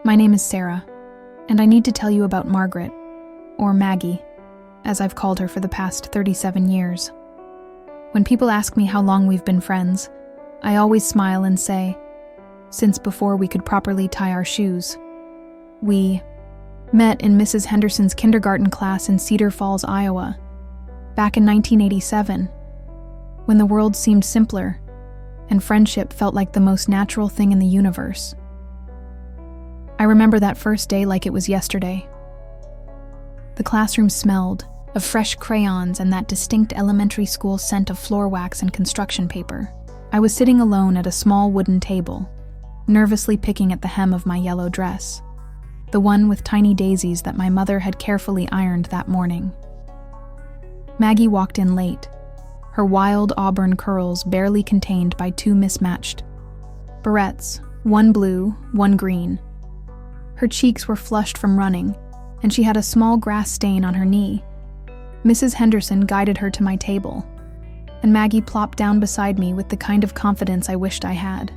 My name is Sarah, and I need to tell you about Margaret, or Maggie, as I've called her for the past 37 years. When people ask me how long we've been friends, I always smile and say, since before we could properly tie our shoes. We met in Mrs. Henderson's kindergarten class in Cedar Falls, Iowa, back in 1987, when the world seemed simpler and friendship felt like the most natural thing in the universe. I remember that first day like it was yesterday. The classroom smelled of fresh crayons and that distinct elementary school scent of floor wax and construction paper. I was sitting alone at a small wooden table, nervously picking at the hem of my yellow dress, the one with tiny daisies that my mother had carefully ironed that morning. Maggie walked in late, her wild auburn curls barely contained by two mismatched barrettes, one blue, one green. Her cheeks were flushed from running, and she had a small grass stain on her knee. Mrs. Henderson guided her to my table, and Maggie plopped down beside me with the kind of confidence I wished I had.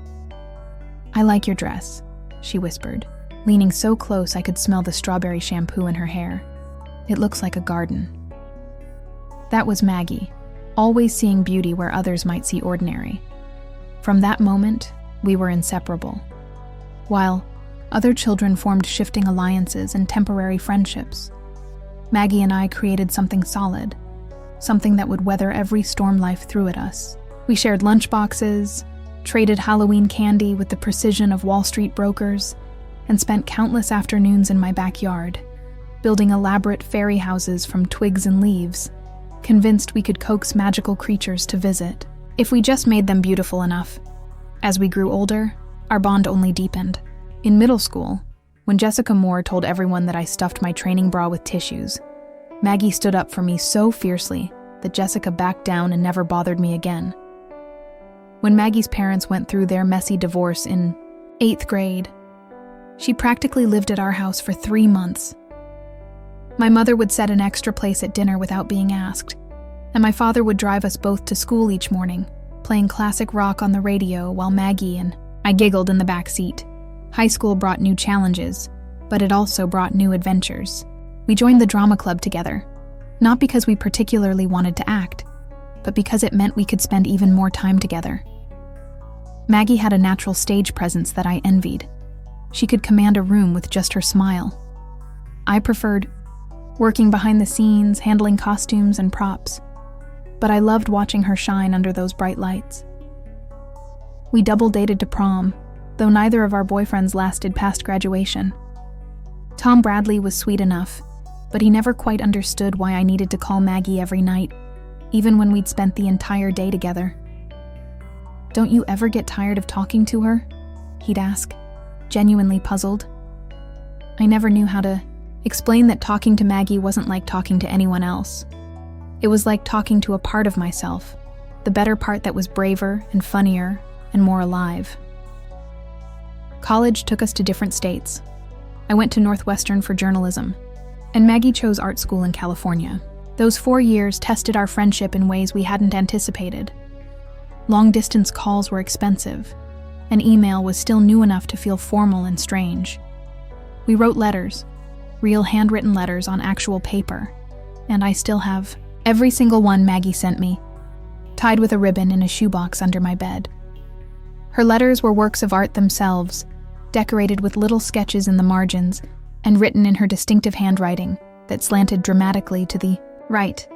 "I like your dress," she whispered, leaning so close I could smell the strawberry shampoo in her hair. "It looks like a garden." That was Maggie, always seeing beauty where others might see ordinary. From that moment, we were inseparable. While other children formed shifting alliances and temporary friendships, Maggie and I created something solid, something that would weather every storm life threw at us. We shared lunchboxes, traded Halloween candy with the precision of Wall Street brokers, and spent countless afternoons in my backyard, building elaborate fairy houses from twigs and leaves, convinced we could coax magical creatures to visit, if we just made them beautiful enough. As we grew older, our bond only deepened. In middle school, when Jessica Moore told everyone that I stuffed my training bra with tissues, Maggie stood up for me so fiercely that Jessica backed down and never bothered me again. When Maggie's parents went through their messy divorce in 8th grade, she practically lived at our house for 3 months. My mother would set an extra place at dinner without being asked, and my father would drive us both to school each morning, playing classic rock on the radio while Maggie and I giggled in the back seat. High school brought new challenges, but it also brought new adventures. We joined the drama club together, not because we particularly wanted to act, but because it meant we could spend even more time together. Maggie had a natural stage presence that I envied. She could command a room with just her smile. I preferred working behind the scenes, handling costumes and props, but I loved watching her shine under those bright lights. We double dated to prom, though neither of our boyfriends lasted past graduation. Tom Bradley was sweet enough, but he never quite understood why I needed to call Maggie every night, even when we'd spent the entire day together. "Don't you ever get tired of talking to her?" he'd ask, genuinely puzzled. I never knew how to explain that talking to Maggie wasn't like talking to anyone else. It was like talking to a part of myself, the better part that was braver and funnier and more alive. College took us to different states. I went to Northwestern for journalism, and Maggie chose art school in California. Those 4 years tested our friendship in ways we hadn't anticipated. Long-distance calls were expensive, and email was still new enough to feel formal and strange. We wrote letters, real handwritten letters on actual paper, and I still have every single one Maggie sent me, tied with a ribbon in a shoebox under my bed. Her letters were works of art themselves, decorated with little sketches in the margins and written in her distinctive handwriting that slanted dramatically to the right,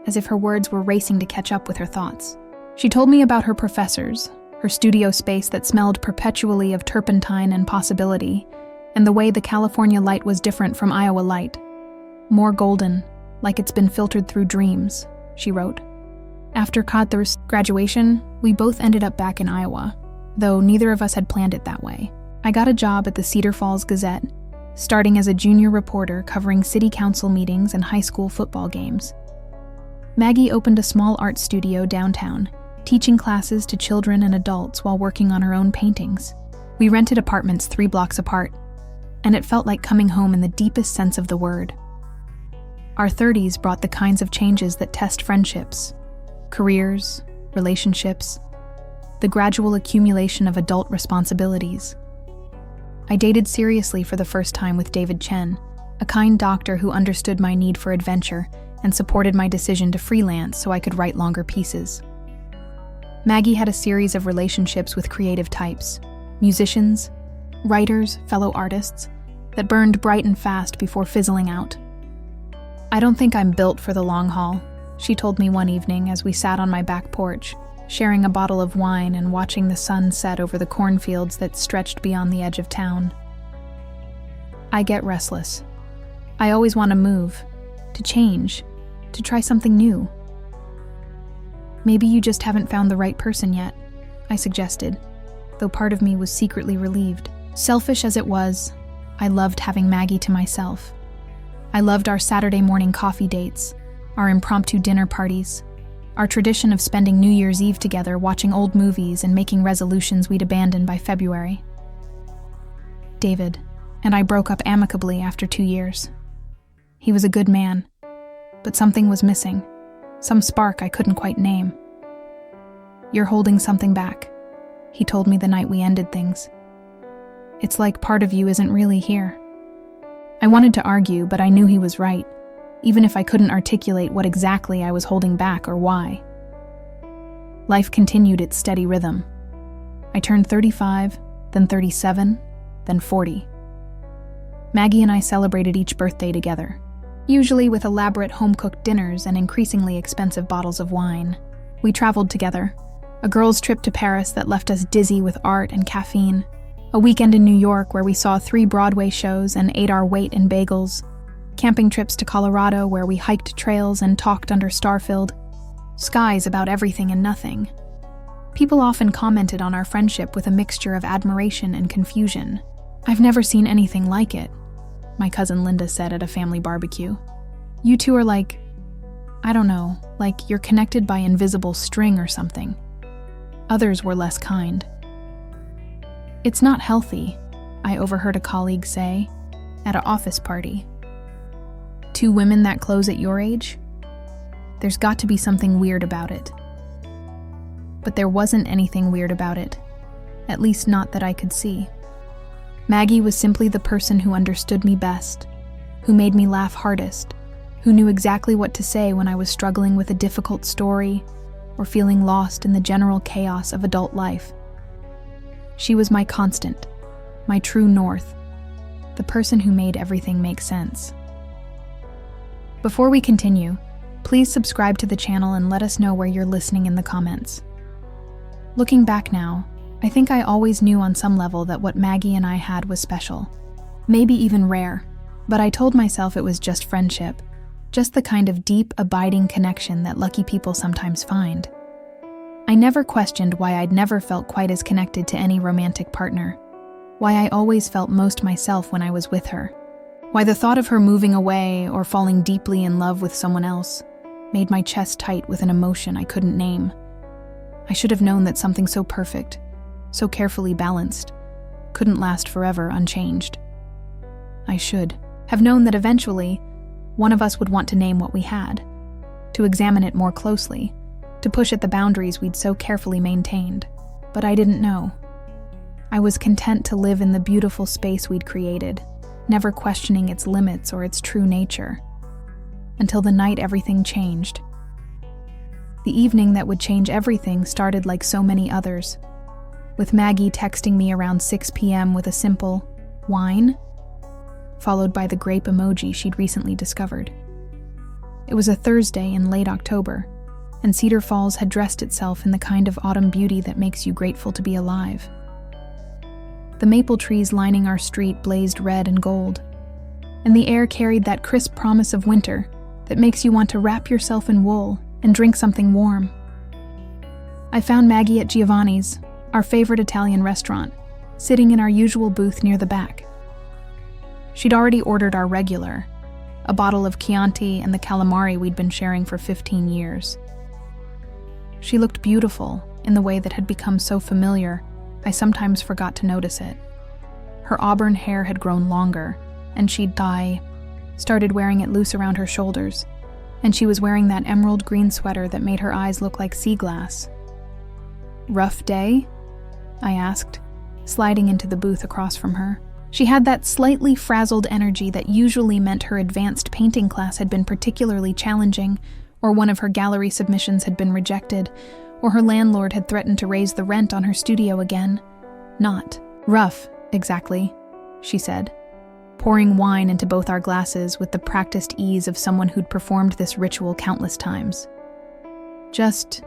as if her words were racing to catch up with her thoughts. She told me about her professors, her studio space that smelled perpetually of turpentine and possibility, and the way the California light was different from Iowa light. More golden, like it's been filtered through dreams, she wrote. After Kadthur's graduation, we both ended up back in Iowa, though neither of us had planned it that way. I got a job at the Cedar Falls Gazette, starting as a junior reporter covering city council meetings and high school football games. Maggie opened a small art studio downtown, teaching classes to children and adults while working on her own paintings. We rented apartments 3 blocks apart, and it felt like coming home in the deepest sense of the word. Our 30s brought the kinds of changes that test friendships, careers, relationships, the gradual accumulation of adult responsibilities. I dated seriously for the first time with David Chen, a kind doctor who understood my need for adventure and supported my decision to freelance so I could write longer pieces. Maggie had a series of relationships with creative types, musicians, writers, fellow artists, that burned bright and fast before fizzling out. "I don't think I'm built for the long haul," she told me one evening as we sat on my back porch, sharing a bottle of wine and watching the sun set over the cornfields that stretched beyond the edge of town. "I get restless. I always want to move, to change, to try something new." "Maybe you just haven't found the right person yet," I suggested, though part of me was secretly relieved. Selfish as it was, I loved having Maggie to myself. I loved our Saturday morning coffee dates, our impromptu dinner parties, our tradition of spending New Year's Eve together watching old movies and making resolutions we'd abandon by February. David and I broke up amicably after 2 years. He was a good man, but something was missing, some spark I couldn't quite name. "You're holding something back," he told me the night we ended things. "It's like part of you isn't really here." I wanted to argue, but I knew he was right, even if I couldn't articulate what exactly I was holding back or why. Life continued its steady rhythm. I turned 35, then 37, then 40. Maggie and I celebrated each birthday together, usually with elaborate home-cooked dinners and increasingly expensive bottles of wine. We traveled together, a girls' trip to Paris that left us dizzy with art and caffeine, a weekend in New York where we saw 3 Broadway shows and ate our weight in bagels, camping trips to Colorado where we hiked trails and talked under star-filled skies about everything and nothing. People often commented on our friendship with a mixture of admiration and confusion. "I've never seen anything like it," my cousin Linda said at a family barbecue. "You two are like, I don't know, like you're connected by invisible string or something." Others were less kind. "It's not healthy," I overheard a colleague say at an office party. "2 women that close at your age? There's got to be something weird about it." But there wasn't anything weird about it, at least not that I could see. Maggie was simply the person who understood me best, who made me laugh hardest, who knew exactly what to say when I was struggling with a difficult story or feeling lost in the general chaos of adult life. She was my constant, my true north, the person who made everything make sense. Before we continue, please subscribe to the channel and let us know where you're listening in the comments. Looking back now, I think I always knew on some level that what Maggie and I had was special, maybe even rare, but I told myself it was just friendship, just the kind of deep, abiding connection that lucky people sometimes find. I never questioned why I'd never felt quite as connected to any romantic partner, why I always felt most myself when I was with her, why the thought of her moving away or falling deeply in love with someone else made my chest tight with an emotion I couldn't name. I should have known that something so perfect, so carefully balanced, couldn't last forever unchanged. I should have known that eventually, one of us would want to name what we had, to examine it more closely, to push at the boundaries we'd so carefully maintained. But I didn't know. I was content to live in the beautiful space we'd created, never questioning its limits or its true nature, until the night everything changed. The evening that would change everything started like so many others, with Maggie texting me around 6 p.m. with a simple, "Wine?" followed by the grape emoji she'd recently discovered. It was a Thursday in late October, and Cedar Falls had dressed itself in the kind of autumn beauty that makes you grateful to be alive. The maple trees lining our street blazed red and gold, and the air carried that crisp promise of winter that makes you want to wrap yourself in wool and drink something warm. I found Maggie at Giovanni's, our favorite Italian restaurant, sitting in our usual booth near the back. She'd already ordered our regular, a bottle of Chianti and the calamari we'd been sharing for 15 years. She looked beautiful in the way that had become so familiar, I sometimes forgot to notice it. Her auburn hair had grown longer, and she'd started wearing it loose around her shoulders, and she was wearing that emerald green sweater that made her eyes look like sea glass. "Rough day?" I asked, sliding into the booth across from her. She had that slightly frazzled energy that usually meant her advanced painting class had been particularly challenging, or one of her gallery submissions had been rejected, or her landlord had threatened to raise the rent on her studio again. Not rough, exactly, she said, pouring wine into both our glasses with the practiced ease of someone who'd performed this ritual countless times. Just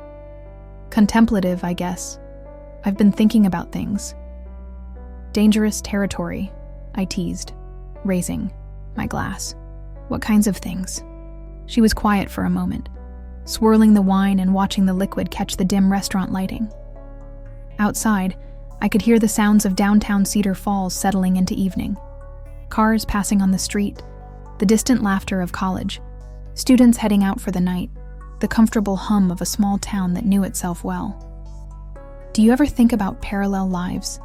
contemplative, I guess. I've been thinking about things. Dangerous territory, I teased, raising my glass. What kinds of things? She was quiet for a moment, swirling the wine and watching the liquid catch the dim restaurant lighting. Outside, I could hear the sounds of downtown Cedar Falls settling into evening. Cars passing on the street, the distant laughter of college, students heading out for the night, the comfortable hum of a small town that knew itself well. Do you ever think about parallel lives?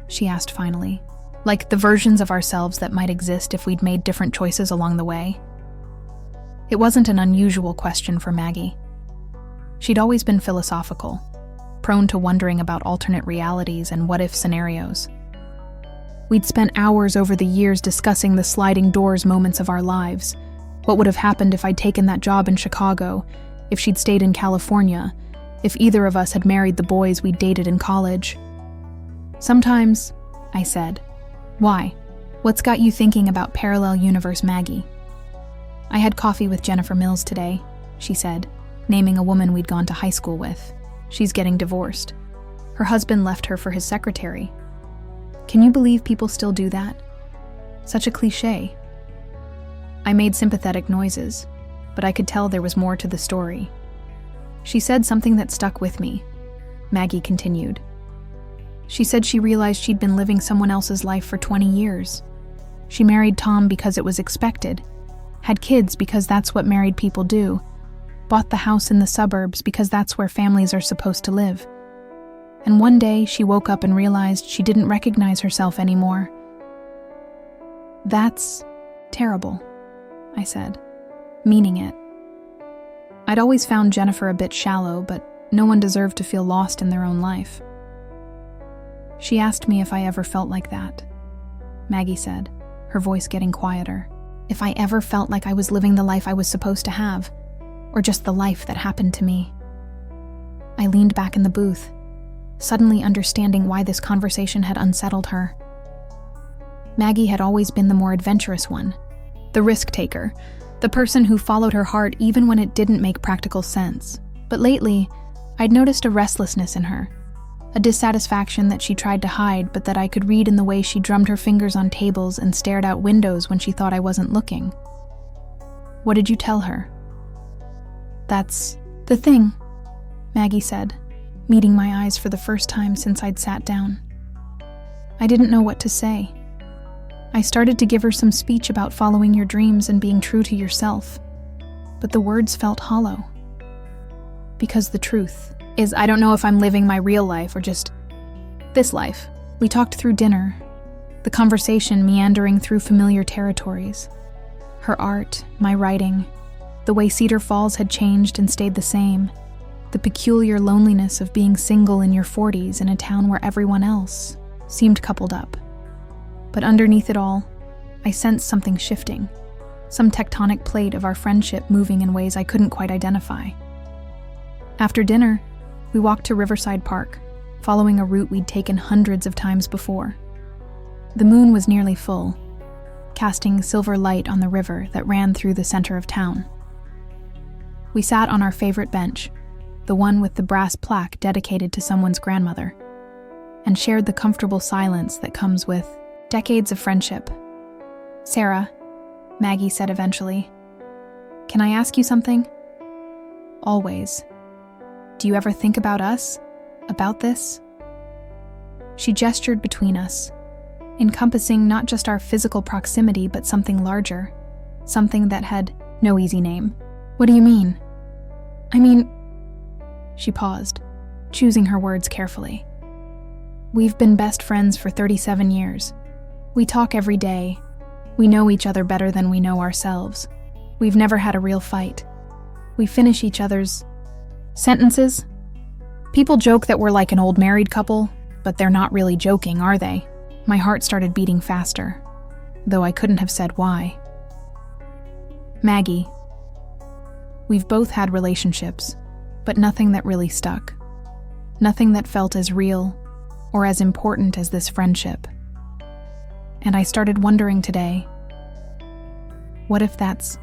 She asked finally. Like the versions of ourselves that might exist if we'd made different choices along the way? It wasn't an unusual question for Maggie. She'd always been philosophical, prone to wondering about alternate realities and what-if scenarios. We'd spent hours over the years discussing the sliding doors moments of our lives. What would have happened if I'd taken that job in Chicago, if she'd stayed in California, if either of us had married the boys we'd dated in college. Sometimes, I said. Why? What's got you thinking about parallel universe Maggie? I had coffee with Jennifer Mills today, she said, naming a woman we'd gone to high school with. She's getting divorced. Her husband left her for his secretary. Can you believe people still do that? Such a cliché. I made sympathetic noises, but I could tell there was more to the story. She said something that stuck with me. Maggie continued. She said she realized she'd been living someone else's life for 20 years. She married Tom because it was expected, had kids because that's what married people do, bought the house in the suburbs because that's where families are supposed to live. And one day she woke up and realized she didn't recognize herself anymore. That's terrible, I said, meaning it. I'd always found Jennifer a bit shallow, but no one deserved to feel lost in their own life. She asked me if I ever felt like that. Maggie said, her voice getting quieter. If I ever felt like I was living the life I was supposed to have, or just the life that happened to me. I leaned back in the booth, suddenly understanding why this conversation had unsettled her. Maggie had always been the more adventurous one, the risk taker, the person who followed her heart even when it didn't make practical sense. But lately, I'd noticed a restlessness in her, a dissatisfaction that she tried to hide but that I could read in the way she drummed her fingers on tables and stared out windows when she thought I wasn't looking. What did you tell her? That's the thing, Maggie said, meeting my eyes for the first time since I'd sat down. I didn't know what to say. I started to give her some speech about following your dreams and being true to yourself, but the words felt hollow. Because the truth is, I don't know if I'm living my real life or just this life. We talked through dinner, the conversation meandering through familiar territories. Her art, my writing, the way Cedar Falls had changed and stayed the same, the peculiar loneliness of being single in your 40s in a town where everyone else seemed coupled up. But underneath it all, I sensed something shifting, some tectonic plate of our friendship moving in ways I couldn't quite identify. After dinner, we walked to Riverside Park, following a route we'd taken hundreds of times before. The moon was nearly full, casting silver light on the river that ran through the center of town. We sat on our favorite bench, the one with the brass plaque dedicated to someone's grandmother, and shared the comfortable silence that comes with decades of friendship. Sarah, Maggie said eventually, can I ask you something? Always. Do you ever think about us? About this? She gestured between us, encompassing not just our physical proximity but something larger, something that had no easy name. What do you mean? She paused, choosing her words carefully. We've been best friends for 37 years. We talk every day. We know each other better than we know ourselves. We've never had a real fight. We finish each other's sentences. People joke that we're like an old married couple, but they're not really joking, are they? My heart started beating faster, though I couldn't have said why. Maggie. We've both had relationships, but nothing that really stuck. Nothing that felt as real or as important as this friendship. And I started wondering today, what if that's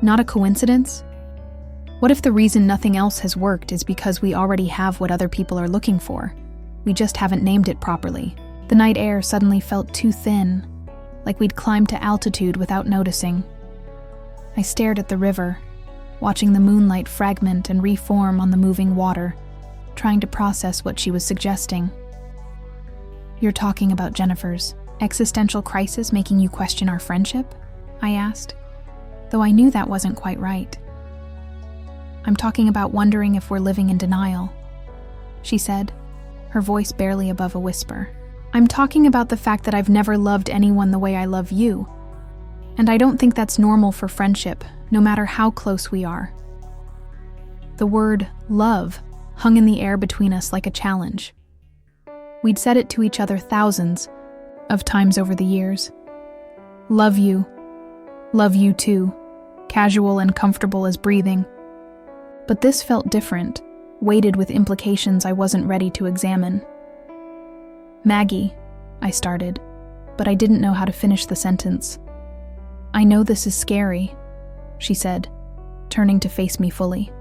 not a coincidence? What if the reason nothing else has worked is because we already have what other people are looking for? We just haven't named it properly. The night air suddenly felt too thin, like we'd climbed to altitude without noticing. I stared at the river, watching the moonlight fragment and reform on the moving water, trying to process what she was suggesting. You're talking about Jennifer's existential crisis making you question our friendship? I asked, though I knew that wasn't quite right. I'm talking about wondering if we're living in denial, she said, her voice barely above a whisper. I'm talking about the fact that I've never loved anyone the way I love you, and I don't think that's normal for friendship, no matter how close we are. The word love hung in the air between us like a challenge. We'd said it to each other thousands of times over the years. Love you too, casual and comfortable as breathing. But this felt different, weighted with implications I wasn't ready to examine. Maggie, I started, but I didn't know how to finish the sentence. I know this is scary, she said, turning to face me fully.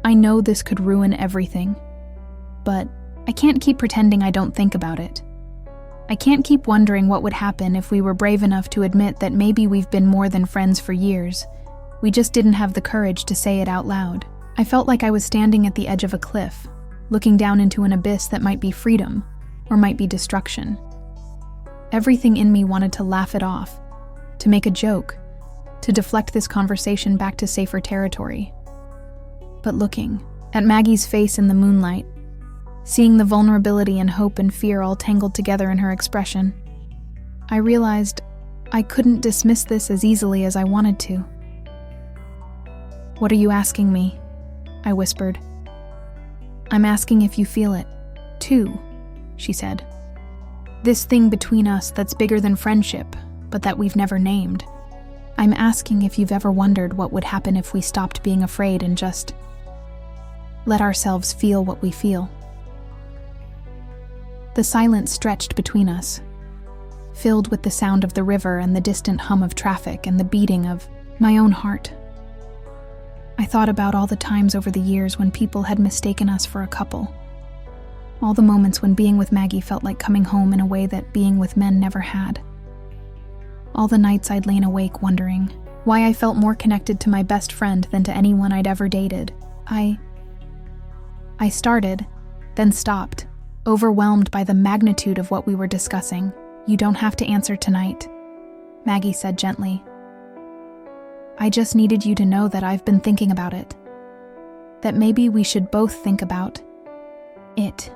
I know this could ruin everything, but I can't keep pretending I don't think about it. I can't keep wondering what would happen if we were brave enough to admit that maybe we've been more than friends for years. We just didn't have the courage to say it out loud. I felt like I was standing at the edge of a cliff, looking down into an abyss that might be freedom, or might be destruction. Everything in me wanted to laugh it off, to make a joke, to deflect this conversation back to safer territory. But looking at Maggie's face in the moonlight, seeing the vulnerability and hope and fear all tangled together in her expression, I realized I couldn't dismiss this as easily as I wanted to. What are you asking me? I whispered. I'm asking if you feel it, too, she said. This thing between us that's bigger than friendship, but that we've never named. I'm asking if you've ever wondered what would happen if we stopped being afraid and just let ourselves feel what we feel. The silence stretched between us, filled with the sound of the river and the distant hum of traffic and the beating of my own heart. I thought about all the times over the years when people had mistaken us for a couple. All the moments when being with Maggie felt like coming home in a way that being with men never had. All the nights I'd lain awake wondering why I felt more connected to my best friend than to anyone I'd ever dated. I started, then stopped, overwhelmed by the magnitude of what we were discussing. You don't have to answer tonight, Maggie said gently. I just needed you to know that I've been thinking about it. That maybe we should both think about it.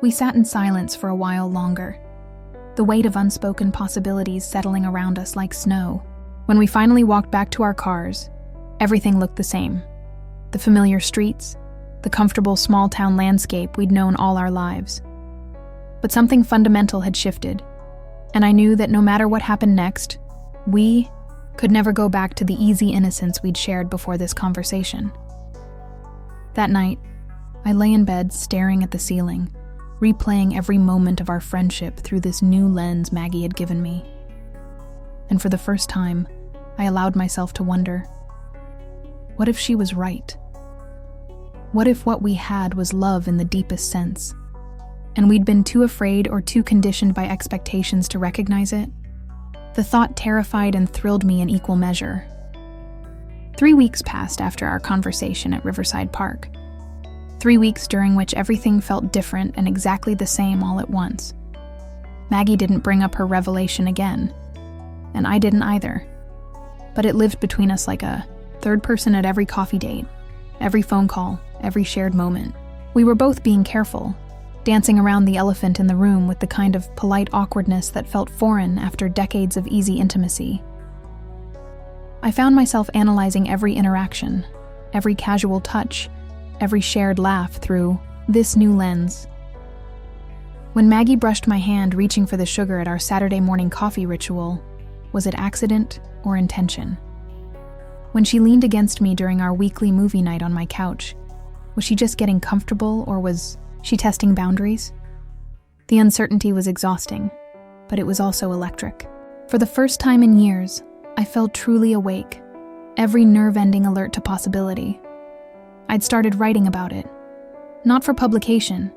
We sat in silence for a while longer, the weight of unspoken possibilities settling around us like snow. When we finally walked back to our cars, everything looked the same. The familiar streets, the comfortable small-town landscape we'd known all our lives. But something fundamental had shifted, and I knew that no matter what happened next, we could never go back to the easy innocence we'd shared before this conversation. That night, I lay in bed staring at the ceiling, replaying every moment of our friendship through this new lens Maggie had given me. And for the first time, I allowed myself to wonder, what if she was right? What if what we had was love in the deepest sense, and we'd been too afraid or too conditioned by expectations to recognize it? The thought terrified and thrilled me in equal measure. 3 weeks passed after our conversation at Riverside Park. 3 weeks during which everything felt different and exactly the same all at once. Maggie didn't bring up her revelation again, and I didn't either. But it lived between us like a third person at every coffee date, every phone call, every shared moment. We were both being careful, dancing around the elephant in the room with the kind of polite awkwardness that felt foreign after decades of easy intimacy. I found myself analyzing every interaction, every casual touch, every shared laugh through this new lens. When Maggie brushed my hand reaching for the sugar at our Saturday morning coffee ritual, was it accident or intention? When she leaned against me during our weekly movie night on my couch, was she just getting comfortable or was she testing boundaries? The uncertainty was exhausting, but it was also electric. For the first time in years, I felt truly awake, every nerve-ending alert to possibility. I'd started writing about it. Not for publication,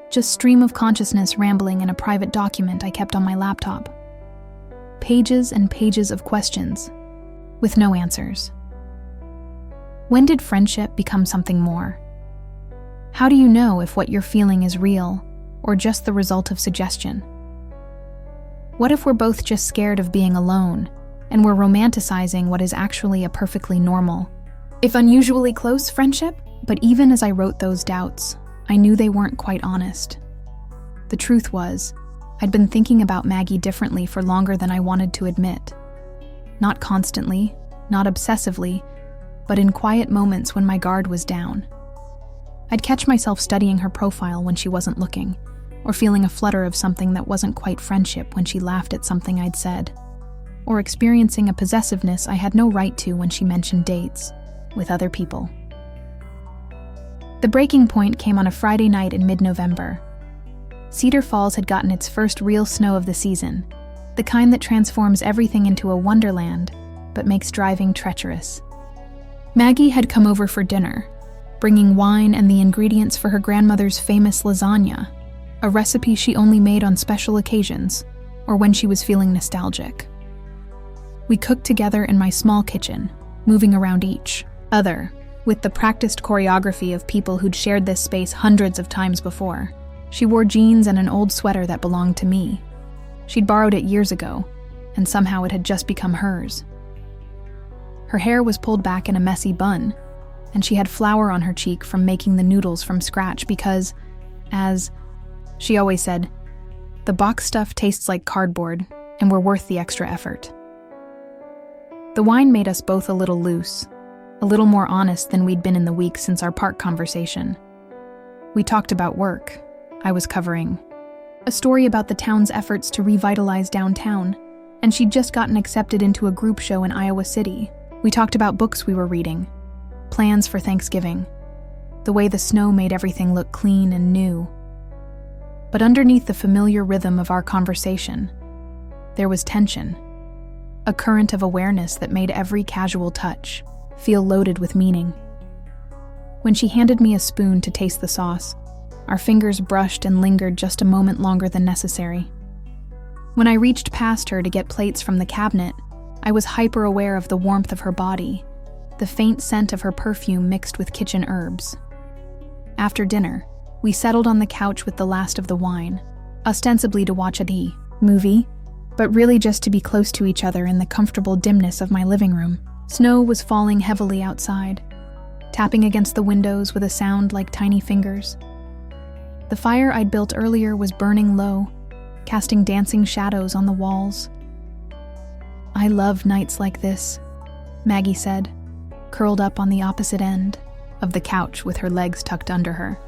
just stream of consciousness rambling in a private document I kept on my laptop. Pages and pages of questions, with no answers. When did friendship become something more? How do you know if what you're feeling is real or just the result of suggestion? What if we're both just scared of being alone and we're romanticizing what is actually a perfectly normal, if unusually close friendship? But even as I wrote those doubts, I knew they weren't quite honest. The truth was, I'd been thinking about Maggie differently for longer than I wanted to admit. Not constantly, not obsessively, but in quiet moments when my guard was down. I'd catch myself studying her profile when she wasn't looking, or feeling a flutter of something that wasn't quite friendship when she laughed at something I'd said, or experiencing a possessiveness I had no right to when she mentioned dates with other people. The breaking point came on a Friday night in mid-November. Cedar Falls had gotten its first real snow of the season, the kind that transforms everything into a wonderland, but makes driving treacherous. Maggie had come over for dinner, bringing wine and the ingredients for her grandmother's famous lasagna, a recipe she only made on special occasions or when she was feeling nostalgic. We cooked together in my small kitchen, moving around each other, with the practiced choreography of people who'd shared this space hundreds of times before. She wore jeans and an old sweater that belonged to me. She'd borrowed it years ago, and somehow it had just become hers. Her hair was pulled back in a messy bun, and she had flour on her cheek from making the noodles from scratch because, as she always said, the box stuff tastes like cardboard and we're worth the extra effort. The wine made us both a little loose, a little more honest than we'd been in the weeks since our park conversation. We talked about work. I was covering a story about the town's efforts to revitalize downtown, and she'd just gotten accepted into a group show in Iowa City. We talked about books we were reading, plans for Thanksgiving, the way the snow made everything look clean and new. But underneath the familiar rhythm of our conversation, there was tension, a current of awareness that made every casual touch feel loaded with meaning. When she handed me a spoon to taste the sauce, our fingers brushed and lingered just a moment longer than necessary. When I reached past her to get plates from the cabinet, I was hyper-aware of the warmth of her body, the faint scent of her perfume mixed with kitchen herbs. After dinner, we settled on the couch with the last of the wine, ostensibly to watch a movie, but really just to be close to each other in the comfortable dimness of my living room. Snow was falling heavily outside, tapping against the windows with a sound like tiny fingers. The fire I'd built earlier was burning low, casting dancing shadows on the walls. "I love nights like this," Maggie said, curled up on the opposite end of the couch with her legs tucked under her.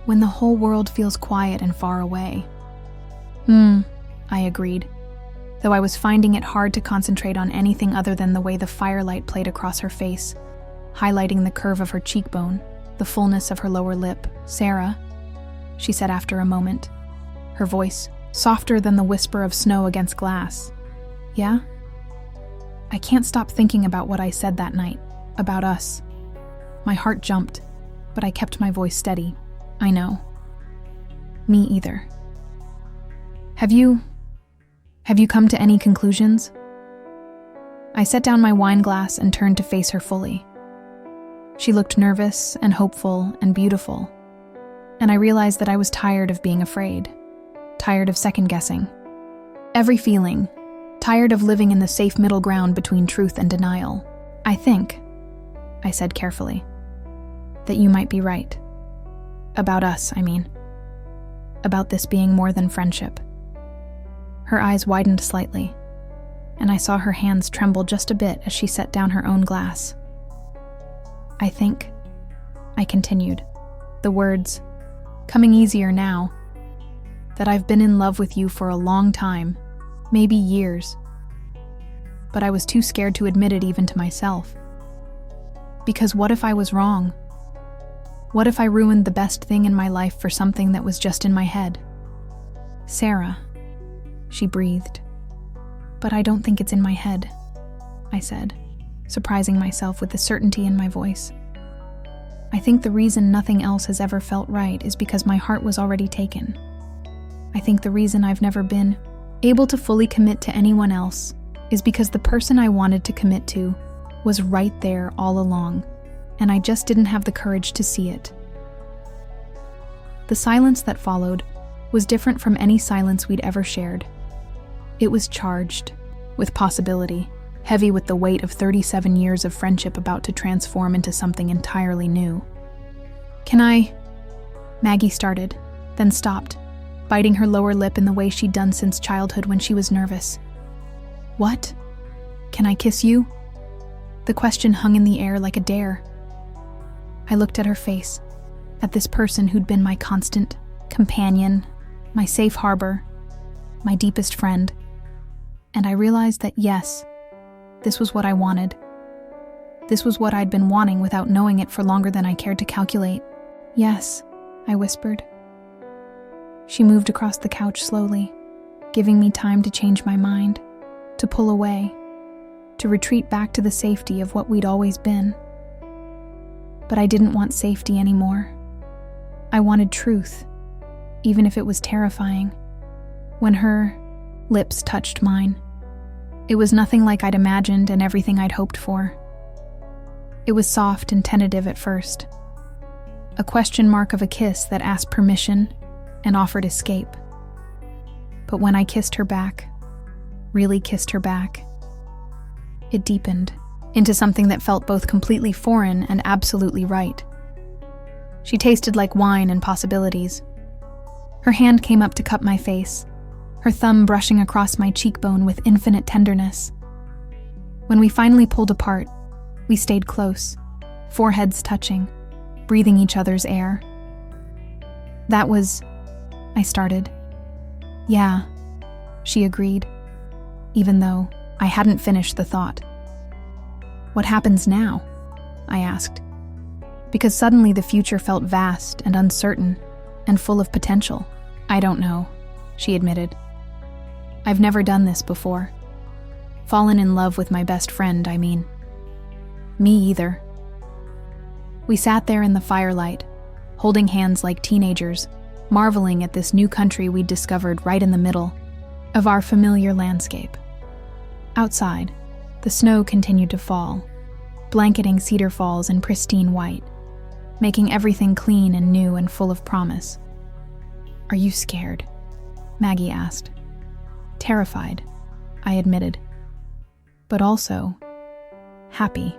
"When the whole world feels quiet and far away." I agreed, though I was finding it hard to concentrate on anything other than the way the firelight played across her face, highlighting the curve of her cheekbone, the fullness of her lower lip. "Sarah," she said after a moment, her voice softer than the whisper of snow against glass. "Yeah?" I can't stop thinking about what I said that night, about us. My heart jumped, but I kept my voice steady. "I know." "Me either." Have you come to any conclusions?" I set down my wine glass and turned to face her fully. She looked nervous and hopeful and beautiful, and I realized that I was tired of being afraid, tired of second-guessing. Every feeling, tired of living in the safe middle ground between truth and denial. "I think," I said carefully, "that you might be right. About us, I mean. About this being more than friendship." Her eyes widened slightly, and I saw her hands tremble just a bit as she set down her own glass. "I think," I continued, the words, coming easier now, that I've been in love with you for a long time, maybe years. But I was too scared to admit it even to myself. Because what if I was wrong? What if I ruined the best thing in my life for something that was just in my head? Sarah, she breathed. But I don't think it's in my head, I said, surprising myself with the certainty in my voice. I think the reason nothing else has ever felt right is because my heart was already taken. I think the reason I've never been able to fully commit to anyone else is because the person I wanted to commit to was right there all along, and I just didn't have the courage to see it. The silence that followed was different from any silence we'd ever shared. It was charged with possibility, heavy with the weight of 37 years of friendship about to transform into something entirely new. "Can I?" Maggie started, then stopped, biting her lower lip in the way she'd done since childhood when she was nervous. "What? Can I kiss you?" The question hung in the air like a dare. I looked at her face, at this person who'd been my constant companion, my safe harbor, my deepest friend, and I realized that yes, this was what I wanted. This was what I'd been wanting without knowing it for longer than I cared to calculate. "Yes," I whispered. She moved across the couch slowly, giving me time to change my mind, to pull away, to retreat back to the safety of what we'd always been. But I didn't want safety anymore. I wanted truth, even if it was terrifying. When her lips touched mine, it was nothing like I'd imagined and everything I'd hoped for. It was soft and tentative at first, a question mark of a kiss that asked permission and offered escape. But when I kissed her back, really kissed her back, it deepened into something that felt both completely foreign and absolutely right. She tasted like wine and possibilities. Her hand came up to cup my face, her thumb brushing across my cheekbone with infinite tenderness. When we finally pulled apart, we stayed close, foreheads touching, breathing each other's air. "That was..." I started. "Yeah," she agreed, even though I hadn't finished the thought. "What happens now?" I asked, because suddenly the future felt vast and uncertain and full of potential. "I don't know," she admitted. "I've never done this before. Fallen in love with my best friend, I mean. Me either." We sat there in the firelight, holding hands like teenagers, marveling at this new country we'd discovered right in the middle of our familiar landscape. Outside, the snow continued to fall, blanketing Cedar Falls in pristine white, making everything clean and new and full of promise. "Are you scared?" Maggie asked. "Terrified," I admitted. "But also happy.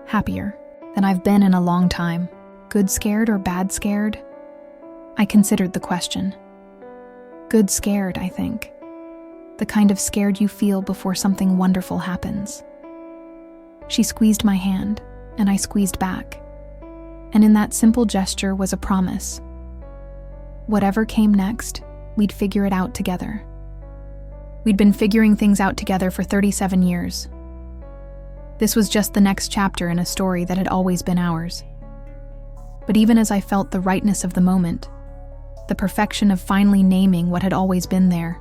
Happier than I've been in a long time. Good scared or bad scared?" I considered the question. "Good scared, I think. The kind of scared you feel before something wonderful happens." She squeezed my hand, and I squeezed back. And in that simple gesture was a promise. Whatever came next, we'd figure it out together. We'd been figuring things out together for 37 years. This was just the next chapter in a story that had always been ours. But even as I felt the rightness of the moment, the perfection of finally naming what had always been there,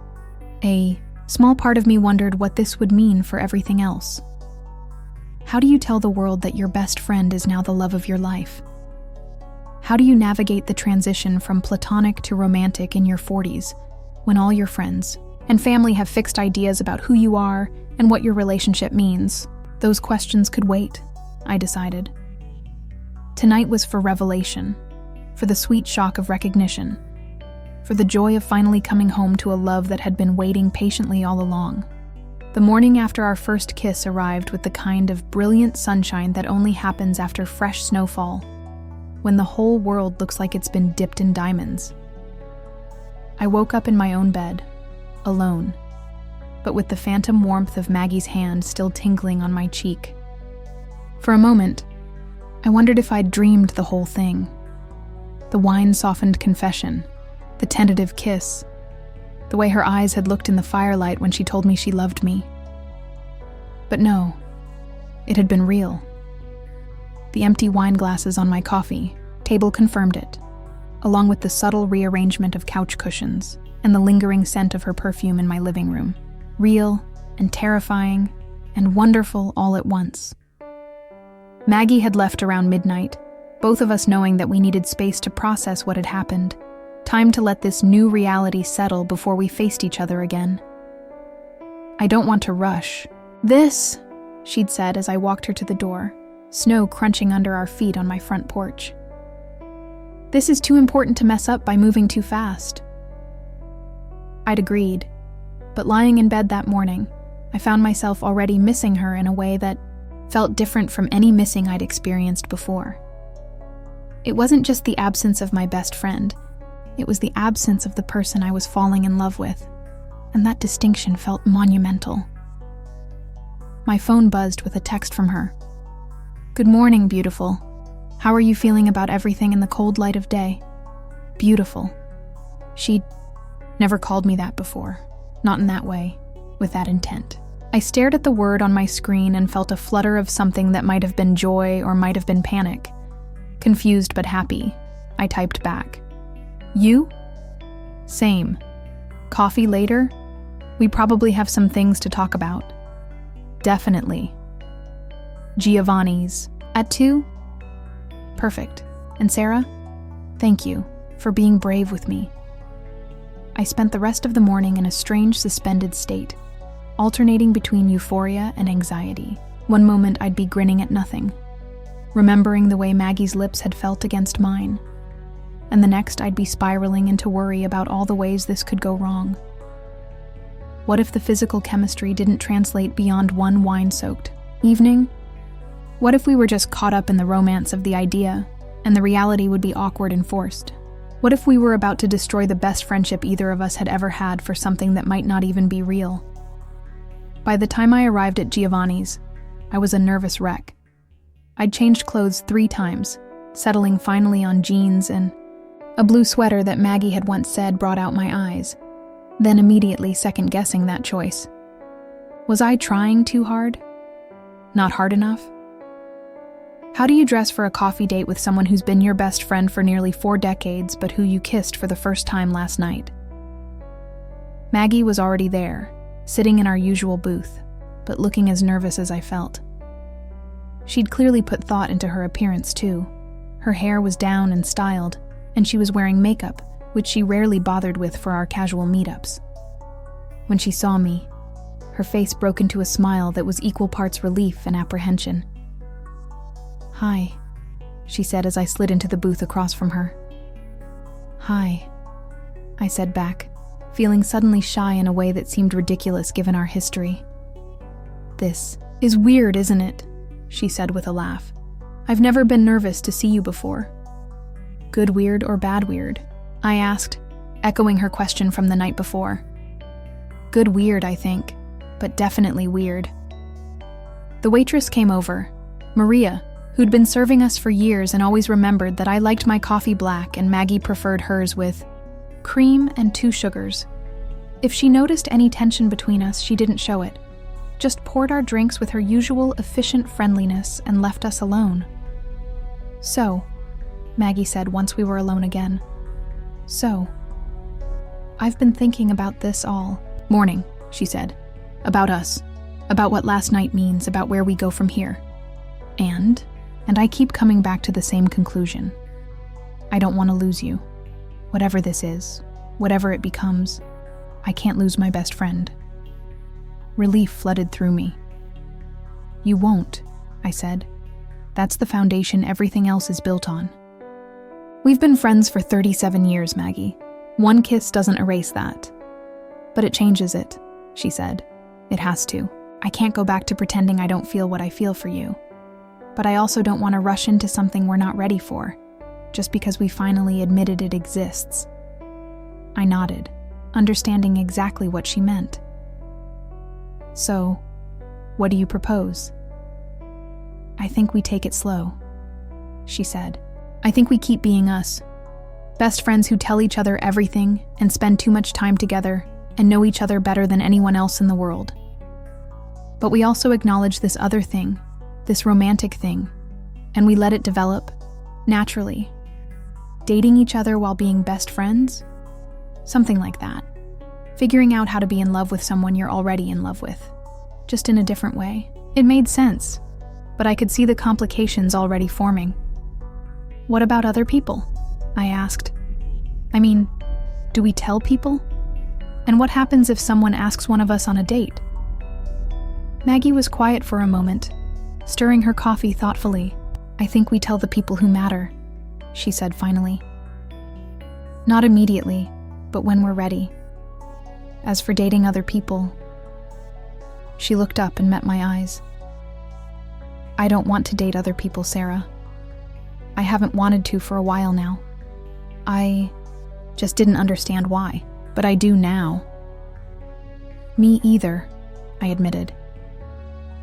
a small part of me wondered what this would mean for everything else. How do you tell the world that your best friend is now the love of your life? How do you navigate the transition from platonic to romantic in your 40s, when all your friends and family have fixed ideas about who you are and what your relationship means? Those questions could wait, I decided. Tonight was for revelation, for the sweet shock of recognition, for the joy of finally coming home to a love that had been waiting patiently all along. The morning after our first kiss arrived with the kind of brilliant sunshine that only happens after fresh snowfall, when the whole world looks like it's been dipped in diamonds. I woke up in my own bed, alone, but with the phantom warmth of Maggie's hand still tingling on my cheek. For a moment, I wondered if I'd dreamed the whole thing. The wine-softened confession, the tentative kiss, the way her eyes had looked in the firelight when she told me she loved me. But no, it had been real. The empty wine glasses on my coffee table confirmed it, along with the subtle rearrangement of couch cushions and the lingering scent of her perfume in my living room. Real and terrifying and wonderful all at once. Maggie had left around midnight, both of us knowing that we needed space to process what had happened, time to let this new reality settle before we faced each other again. I don't want to rush. This, she'd said as I walked her to the door, snow crunching under our feet on my front porch. This is too important to mess up by moving too fast. I'd agreed, but lying in bed that morning, I found myself already missing her in a way that felt different from any missing I'd experienced before. It wasn't just the absence of my best friend, it was the absence of the person I was falling in love with, and that distinction felt monumental. My phone buzzed with a text from her. "Good morning, beautiful. How are you feeling about everything in the cold light of day?" Beautiful. She'd never called me that before, not in that way, with that intent. I stared at the word on my screen and felt a flutter of something that might have been joy or might have been panic. Confused but happy, I typed back. "You? Same. Coffee later? We probably have some things to talk about." "Definitely." "Giovanni's. At 2? Perfect. And Sarah? Thank you for being brave with me." I spent the rest of the morning in a strange suspended state, alternating between euphoria and anxiety. One moment I'd be grinning at nothing, remembering the way Maggie's lips had felt against mine, and the next I'd be spiraling into worry about all the ways this could go wrong. What if the physical chemistry didn't translate beyond one wine-soaked evening? What if we were just caught up in the romance of the idea, and the reality would be awkward and forced? What if we were about to destroy the best friendship either of us had ever had for something that might not even be real? By the time I arrived at Giovanni's, I was a nervous wreck. I'd changed clothes 3 times, settling finally on jeans and a blue sweater that Maggie had once said brought out my eyes, then immediately second-guessing that choice. Was I trying too hard? Not hard enough? How do you dress for a coffee date with someone who's been your best friend for nearly 4 decades but who you kissed for the first time last night? Maggie was already there, sitting in our usual booth, but looking as nervous as I felt. She'd clearly put thought into her appearance too. Her hair was down and styled, and she was wearing makeup, which she rarely bothered with for our casual meetups. When she saw me, her face broke into a smile that was equal parts relief and apprehension. "Hi," she said as I slid into the booth across from her. "Hi," I said back, feeling suddenly shy in a way that seemed ridiculous given our history. "This is weird, isn't it?" she said with a laugh. "I've never been nervous to see you before." "Good weird or bad weird?" I asked, echoing her question from the night before. "Good weird, I think, but definitely weird." The waitress came over, Maria, who'd been serving us for years and always remembered that I liked my coffee black and Maggie preferred hers with cream and 2 sugars. If she noticed any tension between us, she didn't show it, just poured our drinks with her usual efficient friendliness and left us alone. "So," Maggie said once we were alone again. "So, I've been thinking about this all morning," she said. "About us, about what last night means, about where we go from here. And I keep coming back to the same conclusion. I don't want to lose you. Whatever this is, whatever it becomes, I can't lose my best friend." Relief flooded through me. "You won't," I said. "That's the foundation everything else is built on." "We've been friends for 37 years, Maggie. One kiss doesn't erase that." "But it changes it," she said. "It has to. I can't go back to pretending I don't feel what I feel for you. But I also don't want to rush into something we're not ready for, just because we finally admitted it exists." I nodded, understanding exactly what she meant. "So, what do you propose?" "I think we take it slow," she said. "I think we keep being us. Best friends who tell each other everything and spend too much time together and know each other better than anyone else in the world. But we also acknowledge this other thing, this romantic thing, and we let it develop naturally. Dating each other while being best friends? Something like that. Figuring out how to be in love with someone you're already in love with, just in a different way. It made sense, but I could see the complications already forming. What about other people? I asked. I mean, do we tell people? And what happens if someone asks one of us on a date? Maggie was quiet for a moment, stirring her coffee thoughtfully. I think we tell the people who matter, she said finally. Not immediately, but when we're ready. As for dating other people, she looked up and met my eyes. I don't want to date other people, Sarah. I haven't wanted to for a while now. I just didn't understand why, but I do now. Me either, I admitted.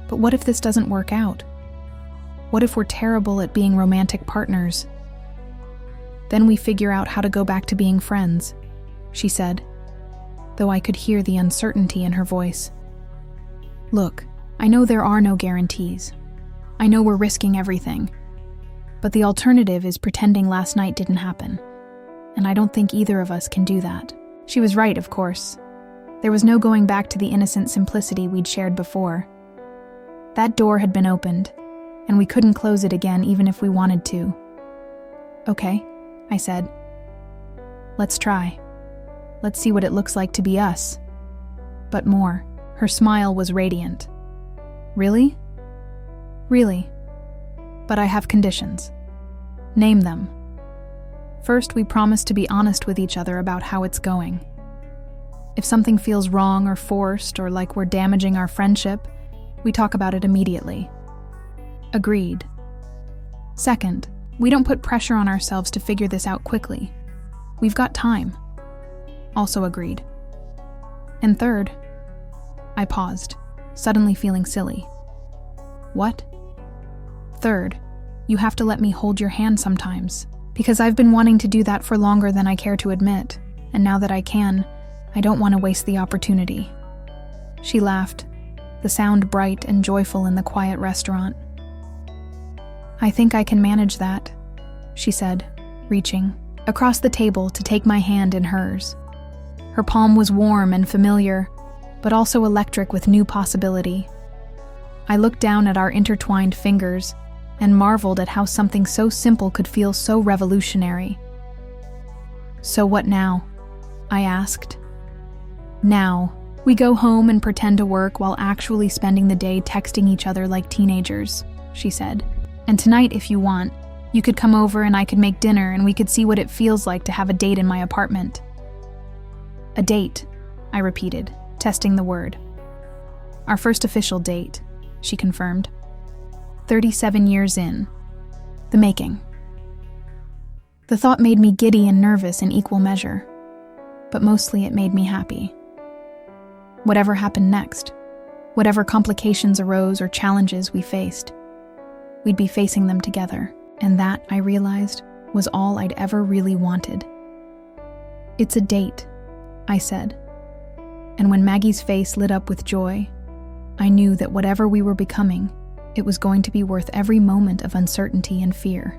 But what if this doesn't work out? What if we're terrible at being romantic partners? Then we figure out how to go back to being friends, she said, though I could hear the uncertainty in her voice. Look, I know there are no guarantees. I know we're risking everything. But the alternative is pretending last night didn't happen. And I don't think either of us can do that. She was right, of course. There was no going back to the innocent simplicity we'd shared before. That door had been opened, and we couldn't close it again even if we wanted to. Okay, I said. Let's try. Let's see what it looks like to be us. But more. Her smile was radiant. Really? Really. But I have conditions. Name them. First, we promise to be honest with each other about how it's going. If something feels wrong or forced or like we're damaging our friendship, we talk about it immediately. Agreed. Second, we don't put pressure on ourselves to figure this out quickly. We've got time. Also agreed. And third, I paused, suddenly feeling silly. What? Third, you have to let me hold your hand sometimes, because I've been wanting to do that for longer than I care to admit, and now that I can, I don't want to waste the opportunity. She laughed, the sound bright and joyful in the quiet restaurant. I think I can manage that, she said, reaching across the table to take my hand in hers. Her palm was warm and familiar, but also electric with new possibility. I looked down at our intertwined fingers and marveled at how something so simple could feel so revolutionary. So what now? I asked. Now, we go home and pretend to work while actually spending the day texting each other like teenagers, she said. And tonight, if you want, you could come over and I could make dinner and we could see what it feels like to have a date in my apartment. A date, I repeated, testing the word. Our first official date, she confirmed. 37 years in. The making. The thought made me giddy and nervous in equal measure, but mostly it made me happy. Whatever happened next, whatever complications arose or challenges we faced, we'd be facing them together, and that, I realized, was all I'd ever really wanted. It's a date, I said, and when Maggie's face lit up with joy, I knew that whatever we were becoming, it was going to be worth every moment of uncertainty and fear.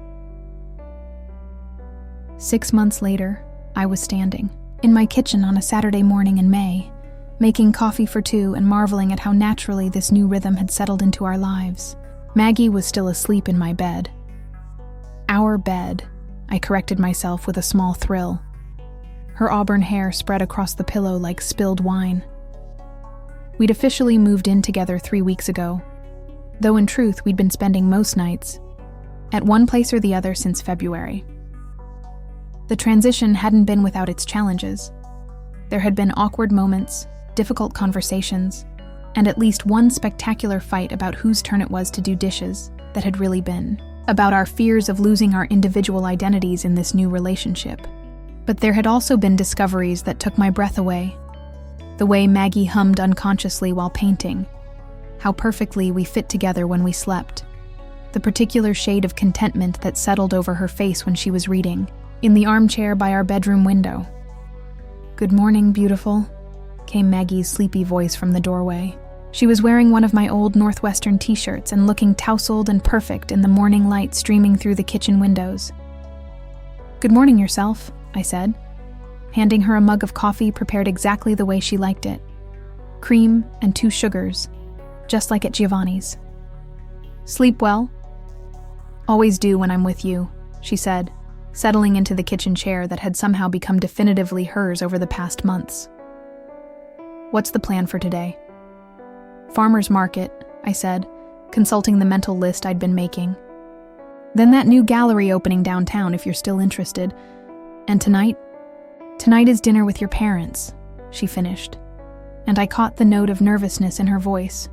6 months later, I was standing in my kitchen on a Saturday morning in May, making coffee for two and marveling at how naturally this new rhythm had settled into our lives. Maggie was still asleep in my bed. Our bed, I corrected myself with a small thrill. Her auburn hair spread across the pillow like spilled wine. We'd officially moved in together 3 weeks ago, though in truth we'd been spending most nights at one place or the other since February. The transition hadn't been without its challenges. There had been awkward moments, difficult conversations, and at least one spectacular fight about whose turn it was to do dishes that had really been about our fears of losing our individual identities in this new relationship. But there had also been discoveries that took my breath away. The way Maggie hummed unconsciously while painting, how perfectly we fit together when we slept, the particular shade of contentment that settled over her face when she was reading, in the armchair by our bedroom window. "Good morning, beautiful," came Maggie's sleepy voice from the doorway. She was wearing one of my old Northwestern t-shirts and looking tousled and perfect in the morning light streaming through the kitchen windows. "Good morning yourself," I said, handing her a mug of coffee prepared exactly the way she liked it. Cream and 2 sugars, just like at Giovanni's. "Sleep well?" "Always do when I'm with you," she said, settling into the kitchen chair that had somehow become definitively hers over the past months. "What's the plan for today?" "Farmer's market," I said, consulting the mental list I'd been making. "Then that new gallery opening downtown if you're still interested. And tonight? Tonight is dinner with your parents," she finished, and I caught the note of nervousness in her voice.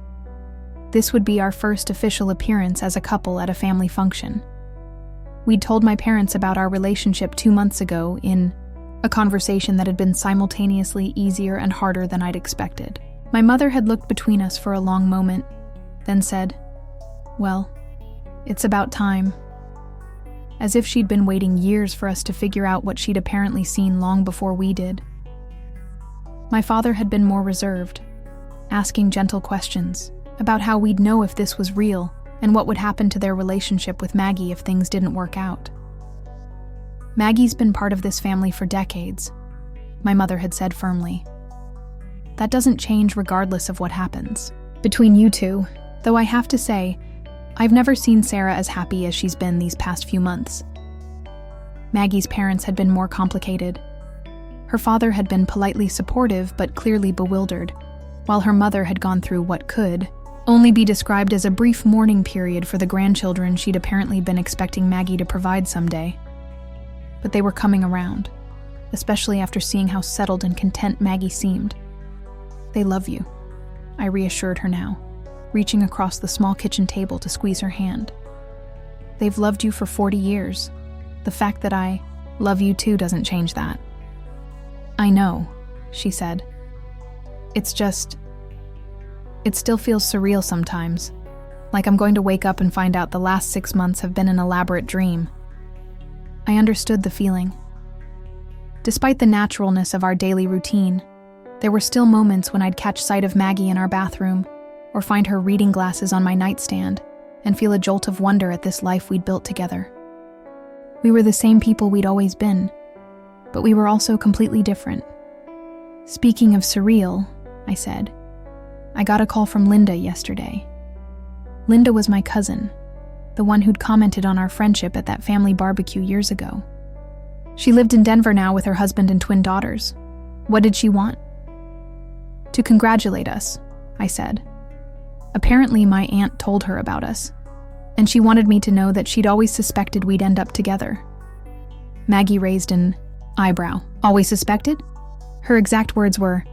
This would be our first official appearance as a couple at a family function. We'd told my parents about our relationship 2 months ago in a conversation that had been simultaneously easier and harder than I'd expected. My mother had looked between us for a long moment, then said, "Well, it's about time," as if she'd been waiting years for us to figure out what she'd apparently seen long before we did. My father had been more reserved, asking gentle questions about how we'd know if this was real and what would happen to their relationship with Maggie if things didn't work out. "Maggie's been part of this family for decades," my mother had said firmly. "That doesn't change regardless of what happens between you two, though I have to say, I've never seen Sarah as happy as she's been these past few months. Maggie's parents had been more complicated. Her father had been politely supportive but clearly bewildered, while her mother had gone through what could only be described as a brief mourning period for the grandchildren she'd apparently been expecting Maggie to provide someday. But they were coming around, especially after seeing how settled and content Maggie seemed. "They love you," I reassured her now, reaching across the small kitchen table to squeeze her hand. "They've loved you for 40 years. The fact that I love you too doesn't change that." "I know," she said. It still feels surreal sometimes, like I'm going to wake up and find out the last 6 months have been an elaborate dream." I understood the feeling. Despite the naturalness of our daily routine, there were still moments when I'd catch sight of Maggie in our bathroom, or find her reading glasses on my nightstand, and feel a jolt of wonder at this life we'd built together. We were the same people we'd always been, but we were also completely different. "Speaking of surreal," I said, "I got a call from Linda yesterday." Linda was my cousin, the one who'd commented on our friendship at that family barbecue years ago. She lived in Denver now with her husband and twin daughters. What did she want? "To congratulate us," I said. Apparently my aunt told her about us, and she wanted me to know that she'd always suspected we'd end up together. Maggie raised an eyebrow. "Always suspected?" Her exact words were,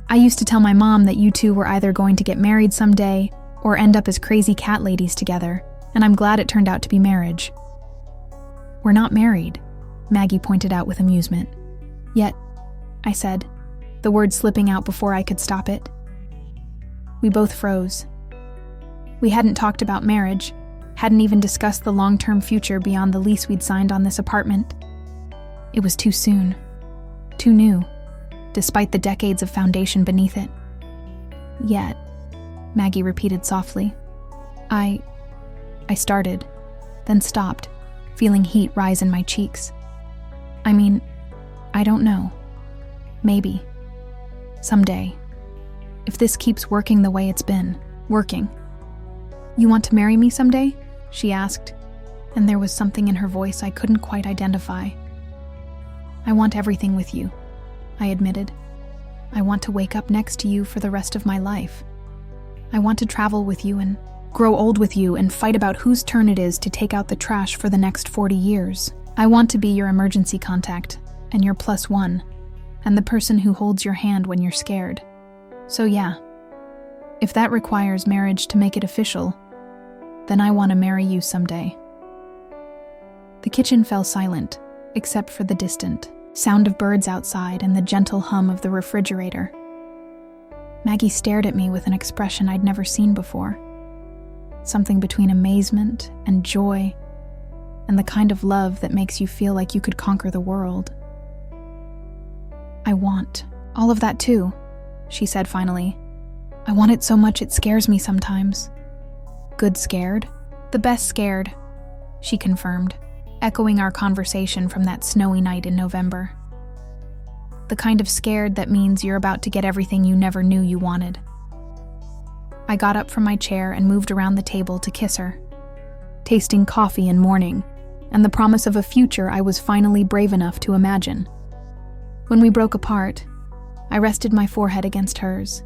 "I used to tell my mom that you two were either going to get married someday or end up as crazy cat ladies together, and I'm glad it turned out to be marriage." "We're not married," Maggie pointed out with amusement. "Yet," I said, the word slipping out before I could stop it. We both froze. We hadn't talked about marriage, hadn't even discussed the long-term future beyond the lease we'd signed on this apartment. It was too soon, too new, despite the decades of foundation beneath it. "Yet," Maggie repeated softly. I started, then stopped, feeling heat rise in my cheeks. "I mean, I don't know. Maybe. Someday. If this keeps working the way it's been working." "You want to marry me someday?" she asked, and there was something in her voice I couldn't quite identify. "I want everything with you," I admitted. "I want to wake up next to you for the rest of my life. I want to travel with you and grow old with you and fight about whose turn it is to take out the trash for the next 40 years. I want to be your emergency contact and your +1, and the person who holds your hand when you're scared. So yeah, if that requires marriage to make it official, then I want to marry you someday." The kitchen fell silent, except for the distant sound of birds outside and the gentle hum of the refrigerator. Maggie stared at me with an expression I'd never seen before. Something between amazement and joy, and the kind of love that makes you feel like you could conquer the world. I want all of that too, she said finally. I want it so much it scares me sometimes. Good scared? The best scared, she confirmed, echoing our conversation from that snowy night in November. The kind of scared that means you're about to get everything you never knew you wanted. I got up from my chair and moved around the table to kiss her, tasting coffee and morning, and the promise of a future I was finally brave enough to imagine. When we broke apart, I rested my forehead against hers,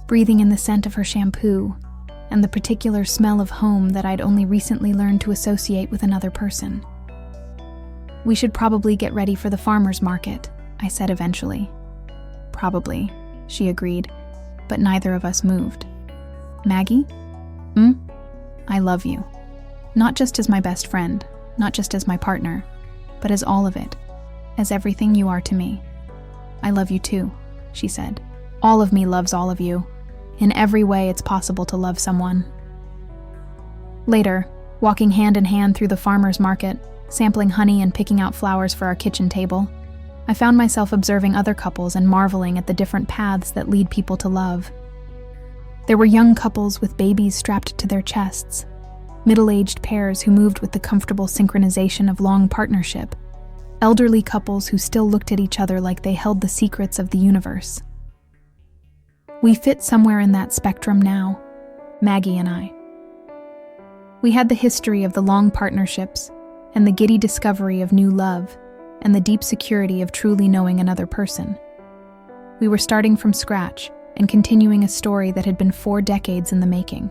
breathing in the scent of her shampoo and the particular smell of home that I'd only recently learned to associate with another person. We should probably get ready for the farmer's market, I said eventually. Probably, she agreed, but neither of us moved. Maggie? I love you. Not just as my best friend, not just as my partner, but as all of it, as everything you are to me. I love you too, she said. All of me loves all of you. In every way it's possible to love someone. Later, walking hand in hand through the farmer's market, sampling honey and picking out flowers for our kitchen table, I found myself observing other couples and marveling at the different paths that lead people to love. There were young couples with babies strapped to their chests, middle-aged pairs who moved with the comfortable synchronization of long partnership, elderly couples who still looked at each other like they held the secrets of the universe. We fit somewhere in that spectrum now, Maggie and I. We had the history of the long partnerships and the giddy discovery of new love and the deep security of truly knowing another person. We were starting from scratch and continuing a story that had been 4 decades in the making.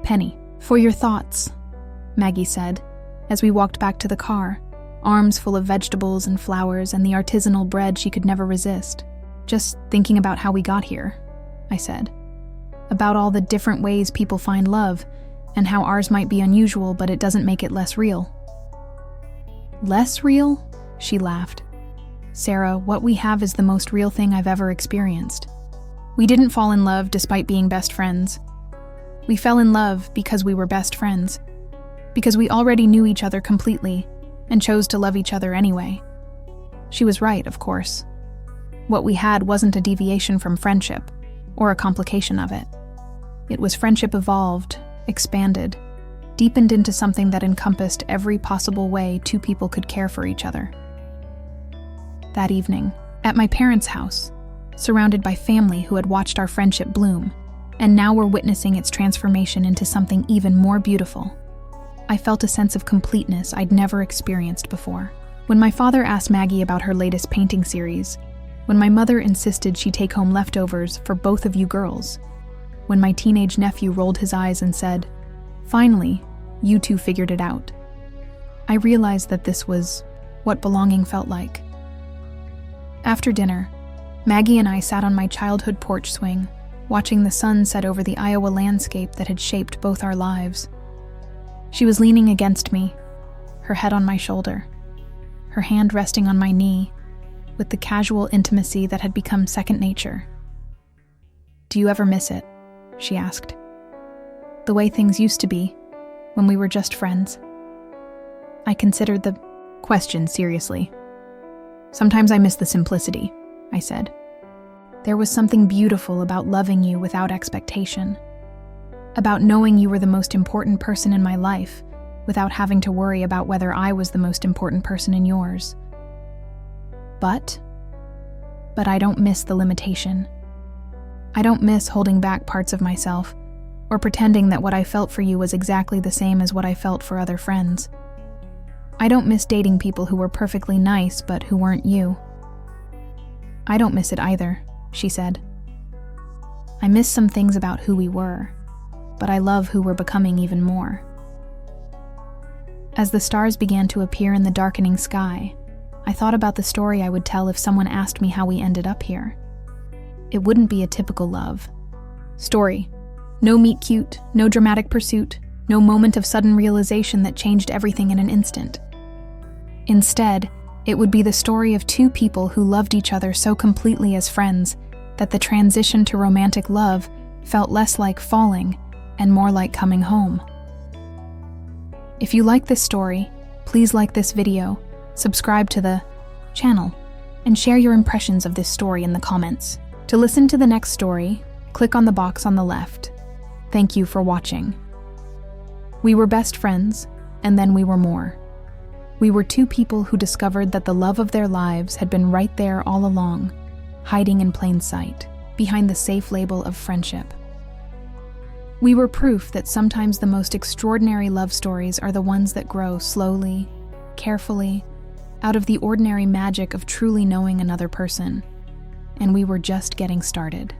Penny, for your thoughts, Maggie said, as we walked back to the car, arms full of vegetables and flowers and the artisanal bread she could never resist. Just thinking about how we got here, I said. About all the different ways people find love, and how ours might be unusual, but it doesn't make it less real. Less real? She laughed. Sarah, what we have is the most real thing I've ever experienced. We didn't fall in love despite being best friends. We fell in love because we were best friends, because we already knew each other completely and chose to love each other anyway. She was right, of course. What we had wasn't a deviation from friendship, or a complication of it. It was friendship evolved, expanded, deepened into something that encompassed every possible way 2 people could care for each other. That evening, at my parents' house, surrounded by family who had watched our friendship bloom, and now were witnessing its transformation into something even more beautiful, I felt a sense of completeness I'd never experienced before. When my father asked Maggie about her latest painting series, when my mother insisted she take home leftovers for both of you girls, when my teenage nephew rolled his eyes and said, "Finally, you 2 figured it out," I realized that this was what belonging felt like. After dinner, Maggie and I sat on my childhood porch swing, watching the sun set over the Iowa landscape that had shaped both our lives. She was leaning against me, her head on my shoulder, her hand resting on my knee, with the casual intimacy that had become second nature. "Do you ever miss it?" she asked. "The way things used to be, when we were just friends?" I considered the question seriously. "Sometimes I miss the simplicity," I said. "There was something beautiful about loving you without expectation, about knowing you were the most important person in my life without having to worry about whether I was the most important person in yours. But I don't miss the limitation. I don't miss holding back parts of myself or pretending that what I felt for you was exactly the same as what I felt for other friends. I don't miss dating people who were perfectly nice but who weren't you." "I don't miss it either," she said. "I miss some things about who we were, but I love who we're becoming even more." As the stars began to appear in the darkening sky, I thought about the story I would tell if someone asked me how we ended up here. It wouldn't be a typical love story. No meet cute, no dramatic pursuit, no moment of sudden realization that changed everything in an instant. Instead, it would be the story of 2 people who loved each other so completely as friends that the transition to romantic love felt less like falling and more like coming home. If you like this story, please like this video, subscribe to the channel, and share your impressions of this story in the comments. To listen to the next story, click on the box on the left. Thank you for watching. We were best friends, and then we were more. We were two people who discovered that the love of their lives had been right there all along, hiding in plain sight, behind the safe label of friendship. We were proof that sometimes the most extraordinary love stories are the ones that grow slowly, carefully, out of the ordinary magic of truly knowing another person. And we were just getting started.